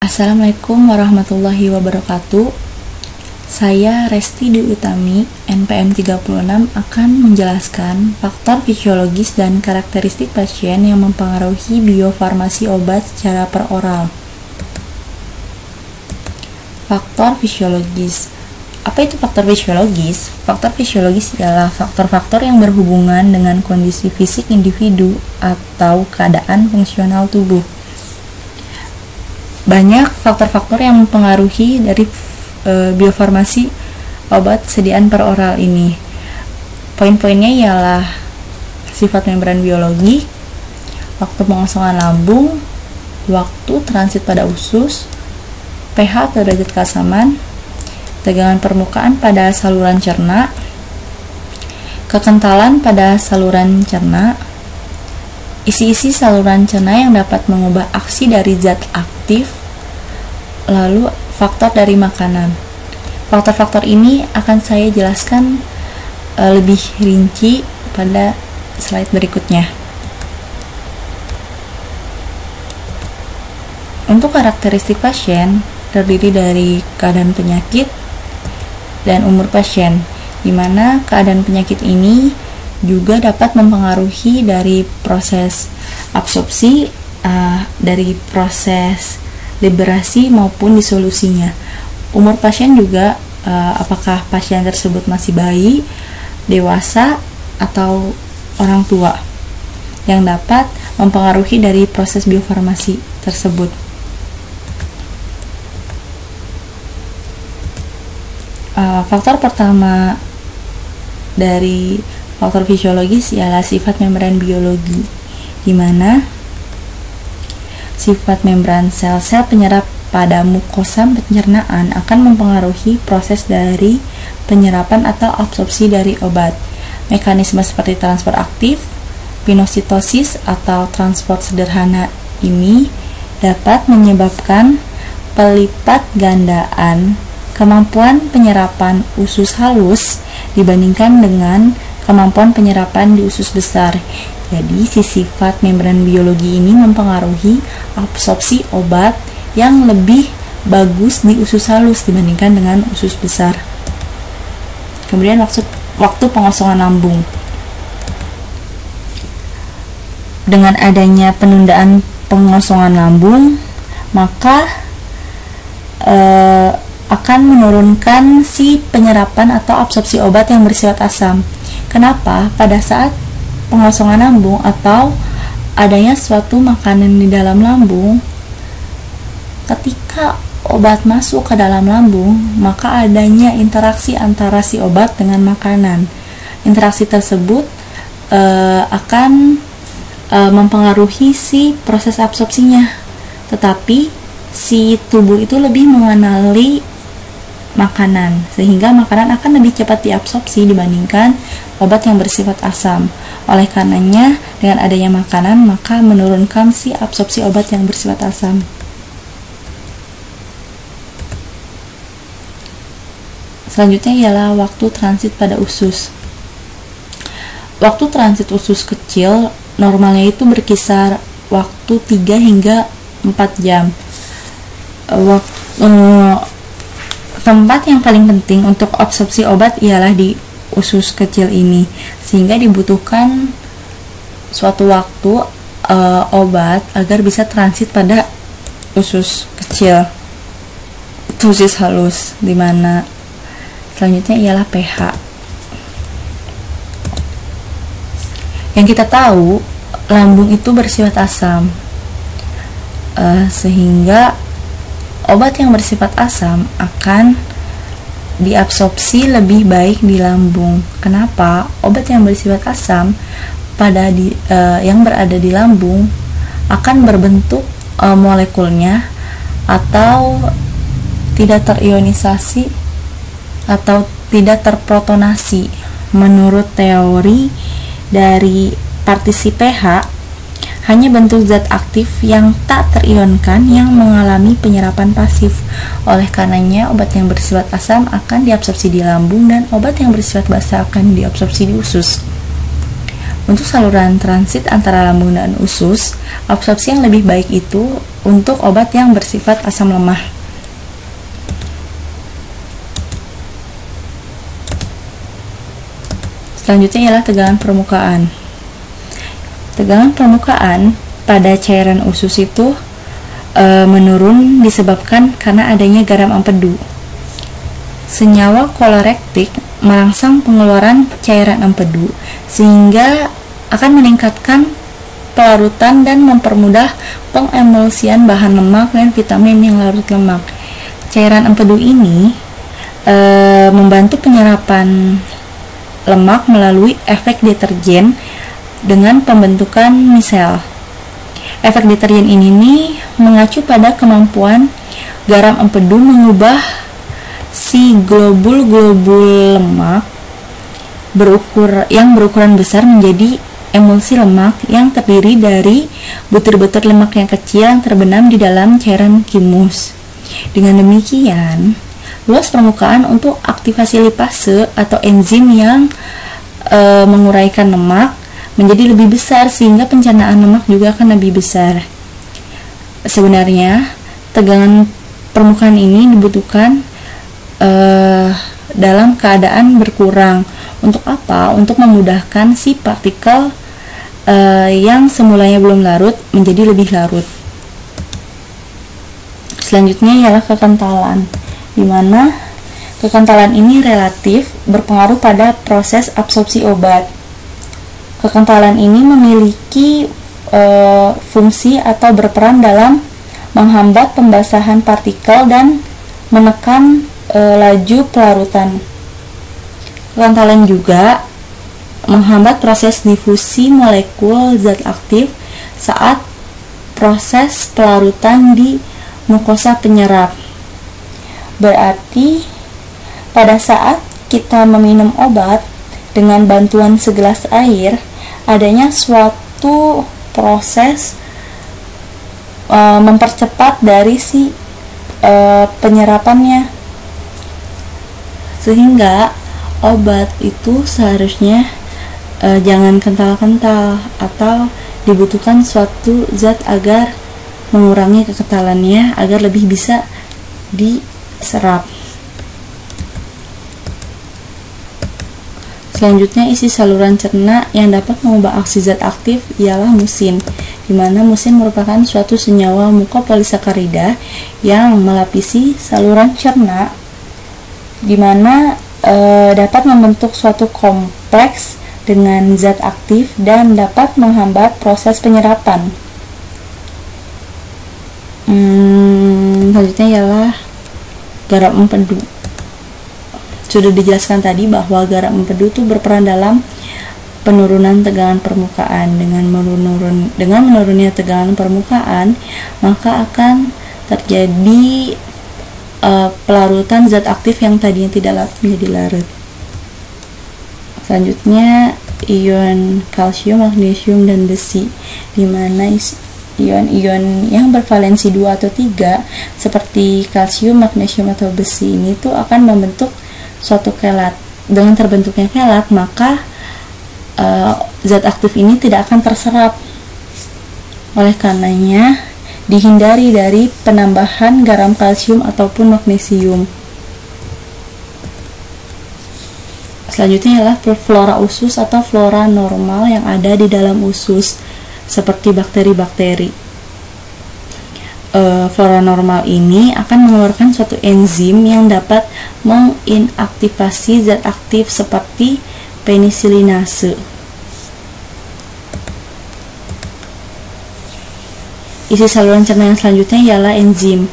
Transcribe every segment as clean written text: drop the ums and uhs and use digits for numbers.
Assalamualaikum warahmatullahi wabarakatuh. Saya Resti Dwi Utami, NPM 36, akan menjelaskan faktor fisiologis dan karakteristik pasien yang mempengaruhi biofarmasi obat secara peroral. Faktor fisiologis. Apa itu faktor fisiologis? Faktor fisiologis adalah faktor-faktor yang berhubungan dengan kondisi fisik individu atau keadaan fungsional tubuh. Banyak faktor-faktor yang mempengaruhi dari biofarmasi obat sediaan peroral ini. Poin-poinnya ialah sifat membran biologi, waktu pengosongan lambung, waktu transit pada usus, pH atau derajat keasaman, tegangan permukaan pada saluran cerna, kekentalan pada saluran cerna, isi-isi saluran cerna yang dapat mengubah aksi dari zat aktif, lalu faktor dari makanan. Faktor-faktor ini akan saya jelaskan lebih rinci pada slide berikutnya. Untuk karakteristik pasien terdiri dari keadaan penyakit dan umur pasien, di mana keadaan penyakit ini juga dapat mempengaruhi dari proses absorpsi, dari proses liberasi maupun disolusinya. Umur pasien juga, apakah pasien tersebut masih bayi, dewasa, atau orang tua, yang dapat mempengaruhi dari proses biofarmasi tersebut. Faktor pertama dari faktor fisiologis ialah sifat membran biologi, di mana sifat membran sel-sel penyerap pada mukosa pencernaan akan mempengaruhi proses dari penyerapan atau absorpsi dari obat. Mekanisme seperti transport aktif, pinositosis, atau transport sederhana ini dapat menyebabkan pelipat gandaan kemampuan penyerapan usus halus dibandingkan dengan kemampuan penyerapan di usus besar. Jadi, sifat membran biologi ini mempengaruhi absorpsi obat yang lebih bagus di usus halus dibandingkan dengan usus besar. Kemudian waktu pengosongan lambung. Dengan adanya penundaan pengosongan lambung, maka akan menurunkan si penyerapan atau absorpsi obat yang bersifat asam. Kenapa? Pada saat pengosongan lambung atau adanya suatu makanan di dalam lambung, ketika obat masuk ke dalam lambung, maka adanya interaksi antara si obat dengan makanan. Interaksi tersebut akan mempengaruhi si proses absorpsinya, tetapi si tubuh itu lebih mengenali makanan, sehingga makanan akan lebih cepat diabsorpsi dibandingkan obat yang bersifat asam. Oleh karenanya, dengan adanya makanan, maka menurunkan si absorpsi obat yang bersifat asam. Selanjutnya ialah waktu transit pada usus. Waktu transit usus kecil normalnya itu berkisar waktu 3 hingga 4 jam. Tempat yang paling penting untuk absorpsi obat ialah di usus kecil ini, sehingga dibutuhkan suatu waktu obat agar bisa transit pada usus kecil, usus halus, dimana selanjutnya ialah pH. Yang kita tahu, lambung itu bersifat asam, sehingga obat yang bersifat asam akan diabsorpsi lebih baik di lambung. Kenapa? Obat yang bersifat asam yang berada di lambung akan berbentuk molekulnya atau tidak terionisasi atau tidak terprotonasi. Menurut teori dari partisi pH, hanya bentuk zat aktif yang tak terionkan yang mengalami penyerapan pasif. Oleh karenanya, obat yang bersifat asam akan diabsorpsi di lambung dan obat yang bersifat basa akan diabsorpsi di usus. Untuk saluran transit antara lambung dan usus, absorpsi yang lebih baik itu untuk obat yang bersifat asam lemah. Selanjutnya ialah tegangan permukaan. Tegangan permukaan pada cairan usus itu menurun disebabkan karena adanya garam empedu. Senyawa kolorektik merangsang pengeluaran cairan empedu sehingga akan meningkatkan pelarutan dan mempermudah pengemulsian bahan lemak dan vitamin yang larut lemak. Cairan empedu ini membantu penyerapan lemak melalui efek deterjen dengan pembentukan misel. Efek deterjen ini mengacu pada kemampuan garam empedu mengubah si globul-globul lemak yang berukuran besar menjadi emulsi lemak yang terdiri dari butir-butir lemak yang kecil yang terbenam di dalam cairan thymus. Dengan demikian, luas permukaan untuk aktivasi lipase atau enzim yang menguraikan lemak menjadi lebih besar sehingga pencernaan lemak juga akan lebih besar. Sebenarnya, tegangan permukaan ini dibutuhkan dalam keadaan berkurang. Untuk apa? Untuk memudahkan si partikel yang semulanya belum larut menjadi lebih larut. Selanjutnya ialah kekentalan, di mana kekentalan ini relatif berpengaruh pada proses absorpsi obat. Kekentalan ini memiliki fungsi atau berperan dalam menghambat pembasahan partikel dan menekan laju pelarutan. Kekentalan juga menghambat proses difusi molekul zat aktif saat proses pelarutan di mukosa penyerap. Berarti pada saat kita meminum obat dengan bantuan segelas air, adanya suatu proses mempercepat dari si penyerapannya, sehingga obat itu seharusnya jangan kental-kental atau dibutuhkan suatu zat agar mengurangi kekentalannya agar lebih bisa diserap. Selanjutnya, isi saluran cerna yang dapat mengubah aksi zat aktif ialah musin, di mana musin merupakan suatu senyawa mukopolisakarida yang melapisi saluran cerna, di mana dapat membentuk suatu kompleks dengan zat aktif dan dapat menghambat proses penyerapan. Selanjutnya ialah garam empedu. Sudah dijelaskan tadi bahwa garam empedu itu berperan dalam penurunan tegangan permukaan. Dengan menurunnya tegangan permukaan, maka akan terjadi pelarutan zat aktif yang tadinya tidak larut menjadi larut. Selanjutnya, ion kalsium, magnesium, dan besi, di mana ion-ion yang bervalensi 2 atau 3 seperti kalsium, magnesium, atau besi ini tuh akan membentuk suatu kelat. Dengan terbentuknya kelat, maka zat aktif ini tidak akan terserap. Oleh karenanya, dihindari dari penambahan garam kalsium ataupun magnesium. Selanjutnya adalah flora usus atau flora normal yang ada di dalam usus, seperti bakteri-bakteri. Flora normal ini akan mengeluarkan suatu enzim yang dapat menginaktivasi zat aktif seperti penisilinase. Isi saluran cerna yang selanjutnya ialah enzim.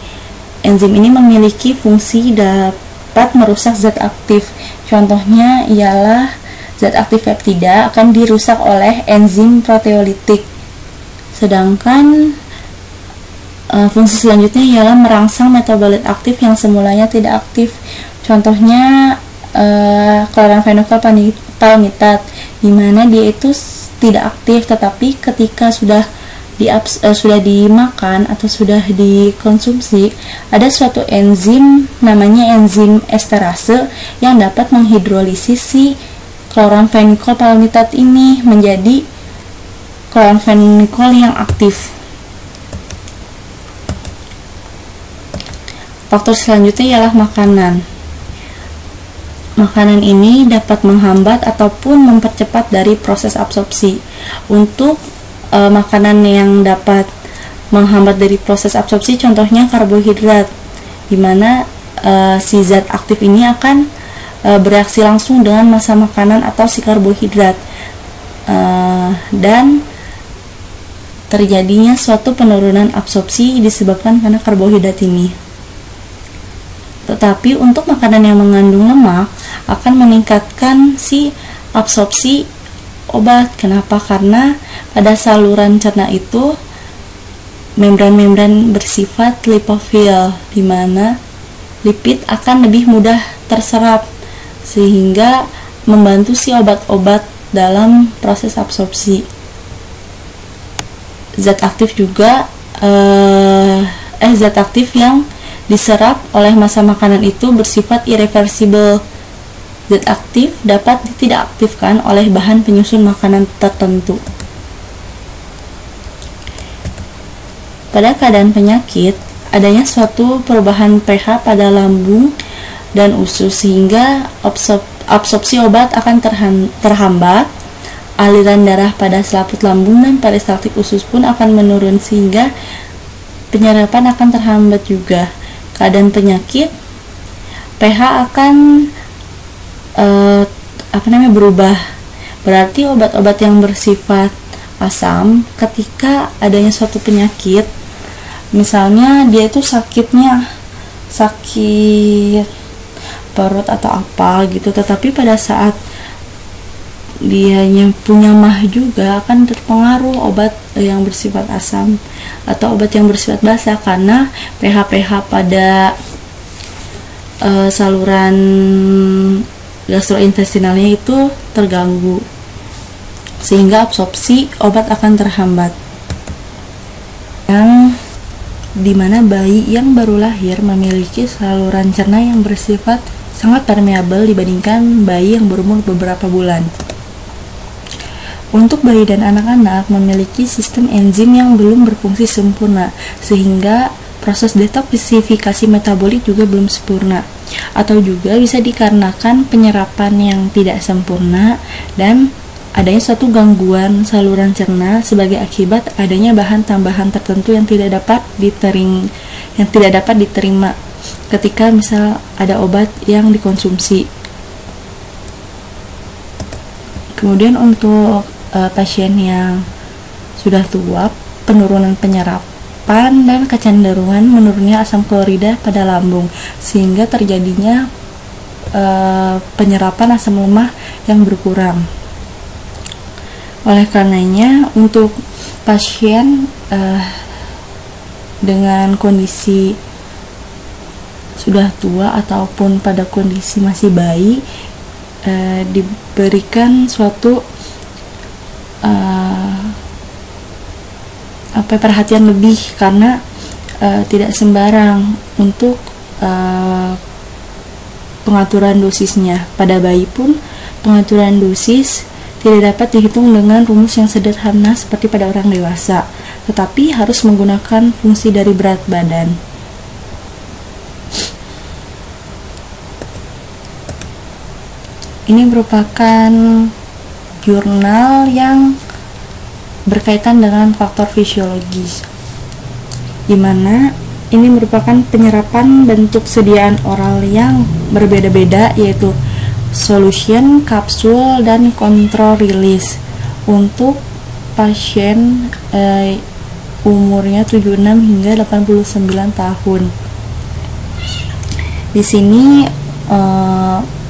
Enzim ini memiliki fungsi dapat merusak zat aktif. Contohnya ialah zat aktif peptida akan dirusak oleh enzim proteolitik. Sedangkan fungsi selanjutnya ialah merangsang metabolit aktif yang semulanya tidak aktif. Contohnya chloramphenicol palmitat, di mana dia itu tidak aktif, tetapi ketika sudah dimakan atau sudah dikonsumsi, ada suatu enzim namanya enzim esterase yang dapat menghidrolisis si kloramfenikol palmitat ini menjadi kloramfenikol yang aktif. Faktor selanjutnya ialah makanan. Makanan ini dapat menghambat ataupun mempercepat dari proses absorpsi. Untuk makanan yang dapat menghambat dari proses absorpsi, contohnya karbohidrat, di mana si zat aktif ini akan bereaksi langsung dengan massa makanan atau si karbohidrat, dan terjadinya suatu penurunan absorpsi disebabkan karena karbohidrat ini. Tetapi untuk makanan yang mengandung lemak akan meningkatkan si absorpsi obat. Kenapa? Karena pada saluran cerna itu membran-membran bersifat lipofil, di mana lipid akan lebih mudah terserap sehingga membantu si obat-obat dalam proses absorpsi. Zat aktif juga zat aktif yang diserap oleh massa makanan itu bersifat irreversibel. Zat aktif dapat tidak aktifkan oleh bahan penyusun makanan tertentu. Pada keadaan penyakit, adanya suatu perubahan pH pada lambung dan usus sehingga absorpsi obat akan terhambat. Aliran darah pada selaput lambung dan peristaltik usus pun akan menurun sehingga penyerapan akan terhambat juga. Keadaan penyakit, pH akan berubah. Berarti obat-obat yang bersifat asam ketika adanya suatu penyakit, misalnya dia itu sakit perut atau apa gitu, tetapi pada saat dia punya mah juga akan terpengaruh obat yang bersifat asam atau obat yang bersifat basa, karena pH pada saluran gastrointestinalnya itu terganggu sehingga absorpsi obat akan terhambat. Yang dimana bayi yang baru lahir memiliki saluran cerna yang bersifat sangat permeabel dibandingkan bayi yang berumur beberapa bulan. Untuk bayi dan anak-anak memiliki sistem enzim yang belum berfungsi sempurna, sehingga proses detoksifikasi metabolik juga belum sempurna, atau juga bisa dikarenakan penyerapan yang tidak sempurna dan adanya suatu gangguan saluran cerna sebagai akibat adanya bahan tambahan tertentu yang tidak dapat diterima ketika misal ada obat yang dikonsumsi. Kemudian untuk pasien yang sudah tua, penurunan penyerapan dan kecenderungan menurunnya asam klorida pada lambung sehingga terjadinya penyerapan asam lemah yang berkurang. Oleh karenanya untuk pasien dengan kondisi sudah tua ataupun pada kondisi masih bayi, diberikan suatu perhatian lebih, karena tidak sembarang untuk pengaturan dosisnya. Pada bayi pun pengaturan dosis tidak dapat dihitung dengan rumus yang sederhana seperti pada orang dewasa, tetapi harus menggunakan fungsi dari berat badan. Ini merupakan jurnal yang berkaitan dengan faktor fisiologis, di mana ini merupakan penyerapan bentuk sediaan oral yang berbeda-beda, yaitu solution, kapsul, dan kontrol rilis untuk pasien umurnya 76 hingga 89 tahun. Di sini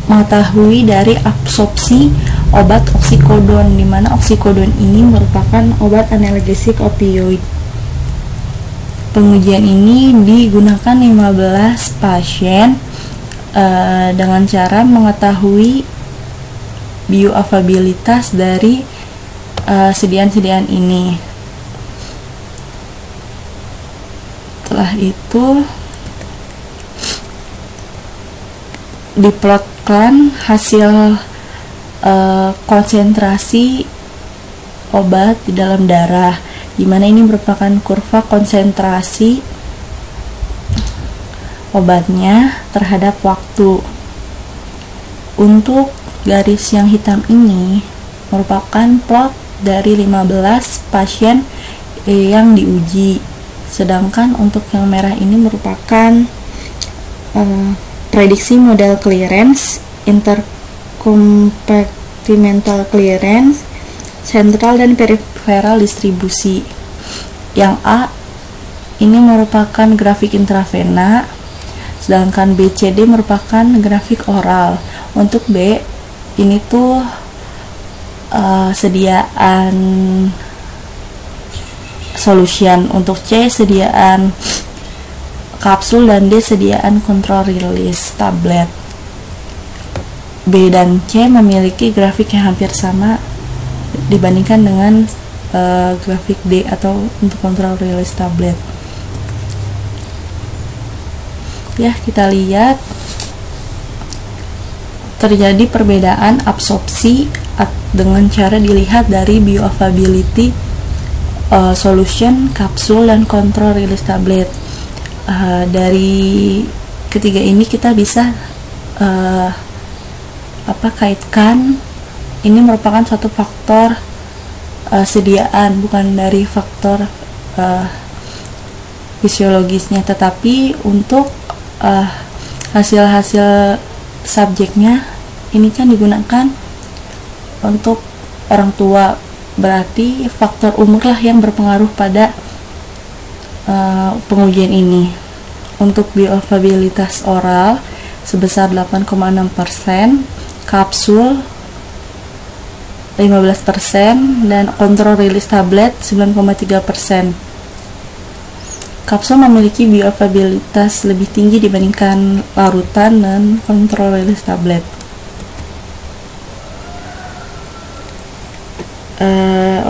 mengetahui dari absorpsi obat oksikodon, di mana oksikodon ini merupakan obat analgesik opioid. Pengujian ini digunakan 15 pasien dengan cara mengetahui bioavailabilitas dari sediaan-sediaan ini. Setelah itu diplotkan hasil konsentrasi obat di dalam darah, di mana ini merupakan kurva konsentrasi obatnya terhadap waktu. Untuk garis yang hitam ini merupakan plot dari 15 pasien yang diuji, sedangkan untuk yang merah ini merupakan prediksi model clearance, intercompartmental clearance, central dan peripheral distribusi. Yang A ini merupakan grafik intravena, sedangkan BCD merupakan grafik oral. Untuk B ini tuh sediaan solution, untuk C sediaan kapsul, dan D sediaan control release tablet. B dan C memiliki grafik yang hampir sama dibandingkan dengan grafik D atau untuk control release tablet. Ya, kita lihat terjadi perbedaan absorpsi dengan cara dilihat dari bioavailability solution, kapsul, dan control release tablet. Dari ketiga ini kita bisa kaitkan ini merupakan suatu faktor sediaan, bukan dari faktor fisiologisnya, tetapi untuk hasil-hasil subjeknya ini kan digunakan untuk orang tua, berarti faktor umur lah yang berpengaruh pada pengujian ini. Untuk bioavailabilitas oral sebesar 8,6%, kapsul 15%, dan kontrol rilis tablet 9,3%. Kapsul memiliki bioavailabilitas lebih tinggi dibandingkan larutan dan kontrol rilis tablet.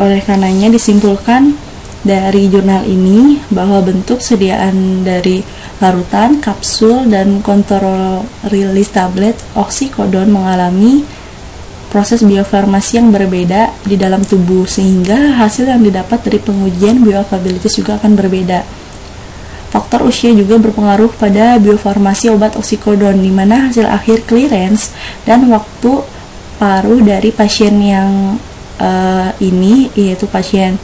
Oleh karenanya disimpulkan dari jurnal ini bahwa bentuk sediaan dari larutan, kapsul, dan kontrol rilis tablet oksikodon mengalami proses biofarmasi yang berbeda di dalam tubuh, sehingga hasil yang didapat dari pengujian bioavailabilitas juga akan berbeda. Faktor usia juga berpengaruh pada biofarmasi obat oksikodon, di mana hasil akhir clearance dan waktu paruh dari pasien yang ini, yaitu pasien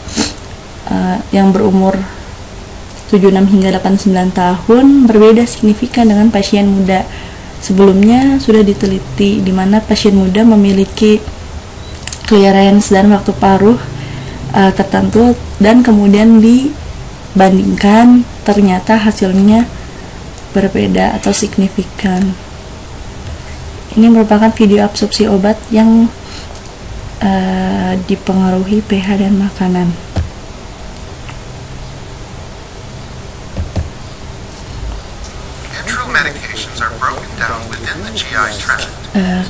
yang berumur 76 hingga 89 tahun, berbeda signifikan dengan pasien muda. Sebelumnya sudah diteliti di mana pasien muda memiliki clearance dan waktu paruh tertentu, dan kemudian dibandingkan ternyata hasilnya berbeda atau signifikan. Ini merupakan video absorpsi obat yang dipengaruhi pH dan makanan.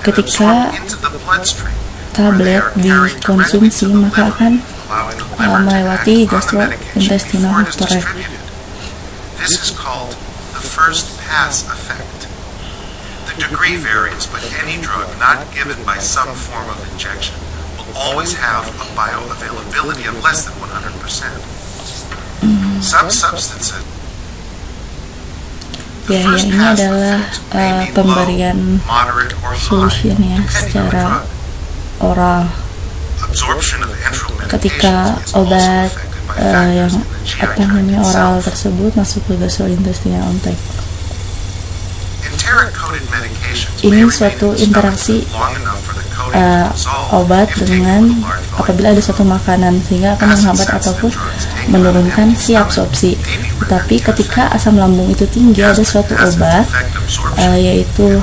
Ketika tablet dikonsumsi, maka akan melewati gastrointestinal tract. This is called the first pass effect. The degree varies, but any drug not given by some form of injection will always have a bioavailability of less than 100%. Some substances. Ya, ini adalah pemberian solution ya secara oral. Ketika obat yang oral tersebut masuk ke gastrointestinal tract, ini suatu interaksi obat dengan apabila ada suatu makanan, sehingga akan menghambat ataupun menurunkan si absorpsi. Tetapi ketika asam lambung itu tinggi, ada suatu obat yaitu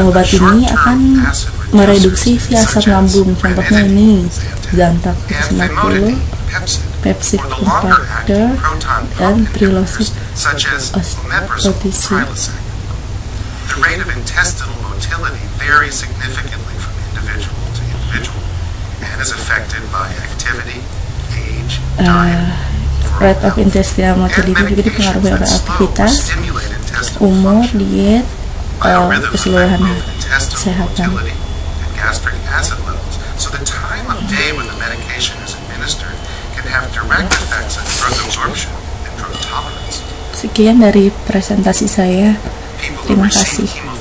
obat ini akan mereduksi si asam lambung. Contohnya ini Zantac 90, Pepcid Compactor, dan Prilosec OTC. The rate of intestinal motility varies significantly from individual to individual and is affected by activity, age, diet. Rate of intestinal motility juga dipengaruhi oleh aktivitas, umur, diet, keseluruhan intestinal kesehatan. motility and gastric acid levels. So the time of day when the medication is administered can have direct effects on drug absorption and drug tolerance. Sekian dari presentasi saya. People who Terima receive kasih. chemotherapy